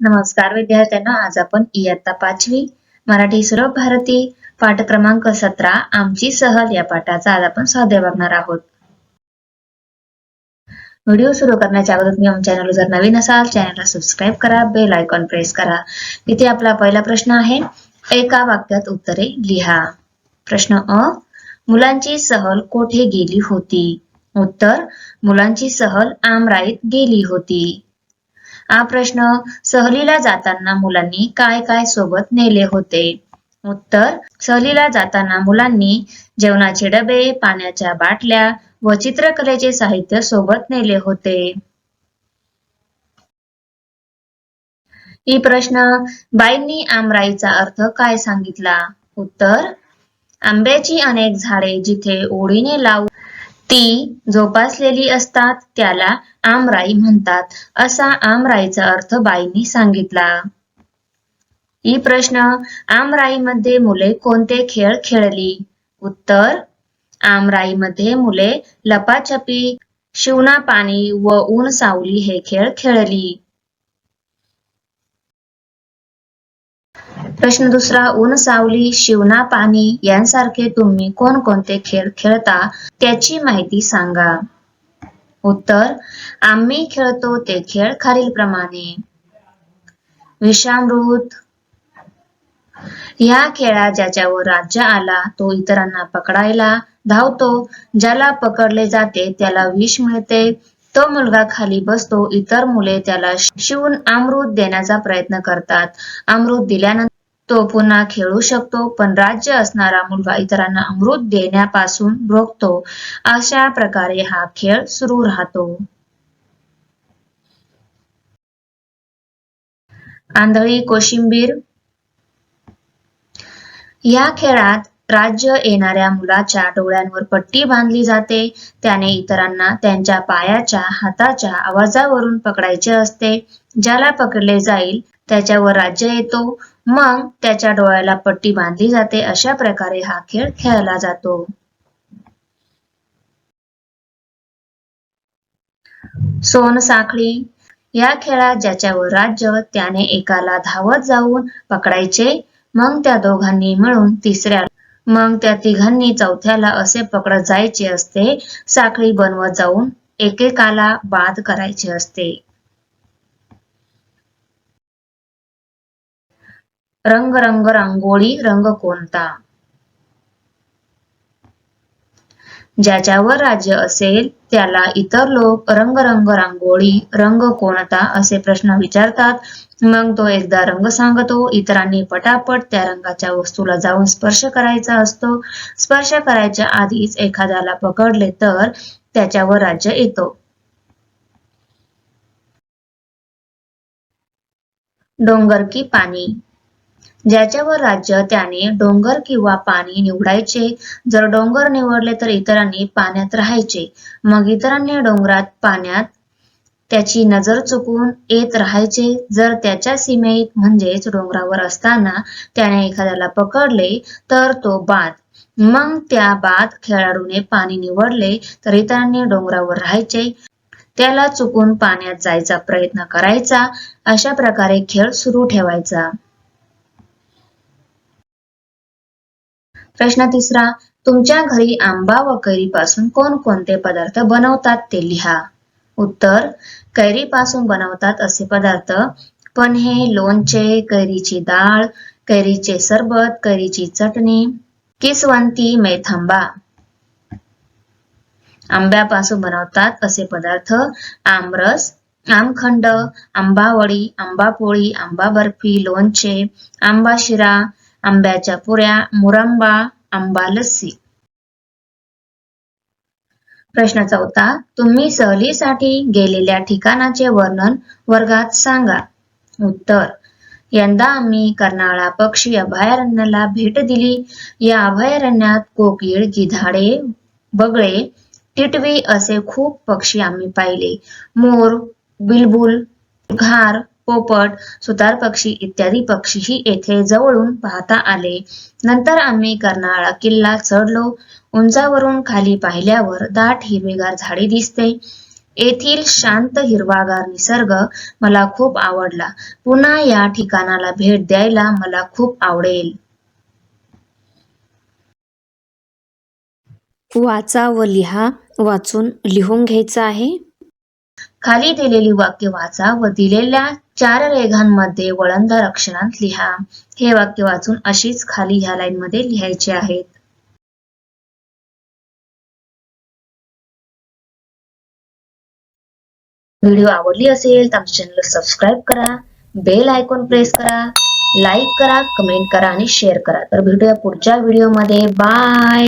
नमस्कार विद्यार्थ्यांनो, आज आपण इयत्ता 5वी मराठी सुलभ भारती पाठ क्रमांक 17 आमची सहल या पाठाचा आज आपण स्वाध्याय बघणार आहोत. व्हिडिओ सुरू करण्याच्या अगोदर तुम्ही आमच्या चॅनल जर नवीन असाल चॅनलला सबस्क्राईब करा, बेल आयकॉन प्रेस करा. इथे आपला पहिला प्रश्न आहे, एका वाक्यात उत्तरे लिहा. प्रश्न अ, मुलांची सहल कोठे गेली होती? उत्तर, मुलांची सहल आमराईत गेली होती. हा प्रश्न, सहलीला जाताना मुलांनी काय काय सोबत नेले होते? उत्तर, सहलीला जाताना मुलांनी जेवणाचे डबे, पाण्याच्या बाटल्या व चित्रकलेचे साहित्य सोबत नेले होते. ही प्रश्न, बाईंनी आमराईचा अर्थ काय सांगितला? उत्तर, आंब्याची अनेक झाडे जिथे ओढीने लावून ती जोपासलेली असतात त्याला आमराई म्हणतात, असा आमराईचा अर्थ बाईंनी सांगितला. ही प्रश्न, आमराईमध्ये मुले कोणते खेळ खेळली? उत्तर, आमराईमध्ये मुले लपाछपी, शिवना पाणी व ऊन सावली हे खेळ खेळली. प्रश्न दुसरा, ऊन सावली, शिवना पाणी यांसारखे तुम्ही कोणकोणते खेळ खेळता त्याची माहिती सांगा. उत्तर, आम्ही खेळतो ते खेळ खालीलप्रमाणे. विषामृत, या खेळात ज्याच्यावर राज्य आला तो इतरांना पकडायला धावतो. ज्याला पकडले जाते त्याला विष मिळते. तो मुलगा खाली बसतो. इतर मुले त्याला शिवून अमृत देण्याचा प्रयत्न करतात. अमृत दिल्यानंतर तो पुन्हा खेळू शकतो, पण राज्य असणारा मुलगा इतरांना अमृत देण्यापासून रोखतो. अशा प्रकारे हा खेळ सुरू राहतो. आंधळी कोशिंबीर, या खेळात राज्य येणाऱ्या मुलाच्या डोळ्यांवर पट्टी बांधली जाते. त्याने इतरांना त्यांच्या पायाच्या, हाताच्या आवाजावरून पकडायचे असते. ज्याला पकडले जाईल त्याच्यावर राज्य येतो. मग त्याच्या डोळ्याला पट्टी बांधली जाते. अशा प्रकारे हा खेळ खेळला जातो. सोनसाखळी, या खेळात ज्याच्यावर राज्य त्याने एकाला धावत जाऊन पकडायचे. मग त्या दोघांनी मिळून तिसऱ्याला, मग त्या तिघांनी चौथ्याला असे पकडत जायचे असते. साखळी बनवत जाऊन एकेकाला बाद करायचे असते. रंग रंग रांगोळी, रंग कोणता? ज्याच्यावर राज्य असेल त्याला इतर लोक रंग रंग रांगोळी, रंग कोणता असे प्रश्न विचारतात. मग तो एकदा रंग सांगतो. इतरांनी पटापट त्या रंगाच्या वस्तूला जाऊन स्पर्श करायचा असतो. स्पर्श करायच्या आधीच एखाद्याला पकडले तर त्याच्यावर राज्य येतो. डोंगर की पाणी, ज्याच्यावर राज्य त्याने डोंगर किंवा पाणी निवडायचे. जर डोंगर निवडले तर इतरांनी पाण्यात राहायचे. मग इतरांनी डोंगरात पाण्यात त्याची नजर चुकून येत राहायचे. जर त्याच्या सीमेत म्हणजेच डोंगरावर असताना त्याने एखाद्याला पकडले तर तो बाद. मग त्या बाद खेळाडूने पाणी निवडले तर इतरांनी डोंगरावर राहायचे. त्याला चुकून पाण्यात जायचा प्रयत्न करायचा. अशा प्रकारे खेळ सुरू ठेवायचा. प्रश्न तिसरा, तुमच्या घरी आंबा व कैरीपासून कोणकोणते पदार्थ बनवतात ते लिहा. उत्तर, कैरीपासून बनवतात असे पदार्थ पन्हे, लोणचे, कैरीची डाळ, कैरीचे सरबत, कैरीची चटणी, किसवंती, मेथांबा. आंब्यापासून बनवतात असे पदार्थ आमरस, आमखंड, आंबावडी, आंबापोळी, आंबा बर्फी, लोणचे, आंबा शिरा, आंब्याच्या पुऱ्या, मुरंबा, आंबा लस्सी. प्रश्न चौथा, तुम्ही सहलीसाठी गेलेल्या ठिकाणाचे वर्णन वर्गात सांगा. उत्तर, यंदा आम्ही कर्नाळा पक्षी अभयारण्याला भेट दिली. या अभयारण्यात कोकिळ, गिधाडे, बगळे, टिटवी असे खूप पक्षी आम्ही पाहिले. मोर, बिलबुल, घार, पोपट, सुतार पक्षी इत्यादी पक्षीही येथे जवळून पाहता आले. नंतर आम्ही कर्नाळा किल्ला चढलो. उंचावरून खाली पाहिल्यावर दाट हिरवेगार झाडी दिसते. येथील शांत हिरवागार निसर्ग मला खूप आवडला. पुन्हा या ठिकाणाला भेट द्यायला मला खूप आवडेल. वाचा व लिहा. वाचून लिहून घ्यायचं आहे. खाली दिलेली वाक्य वाचा व दिलेल्या 4 रेघांमध्ये वळणदार अक्षरांत लिहा. हे वाक्य वाचून अशीच खाली ह्या लाईन मध्ये लिहायचे आहेत. व्हिडिओ आवडली असेल तर आमच्या चॅनलला सबस्क्राईब करा, बेल आयकॉन प्रेस करा, लाईक करा, कमेंट करा आणि शेअर करा. तर भेटूया पुढच्या व्हिडिओमध्ये. बाय.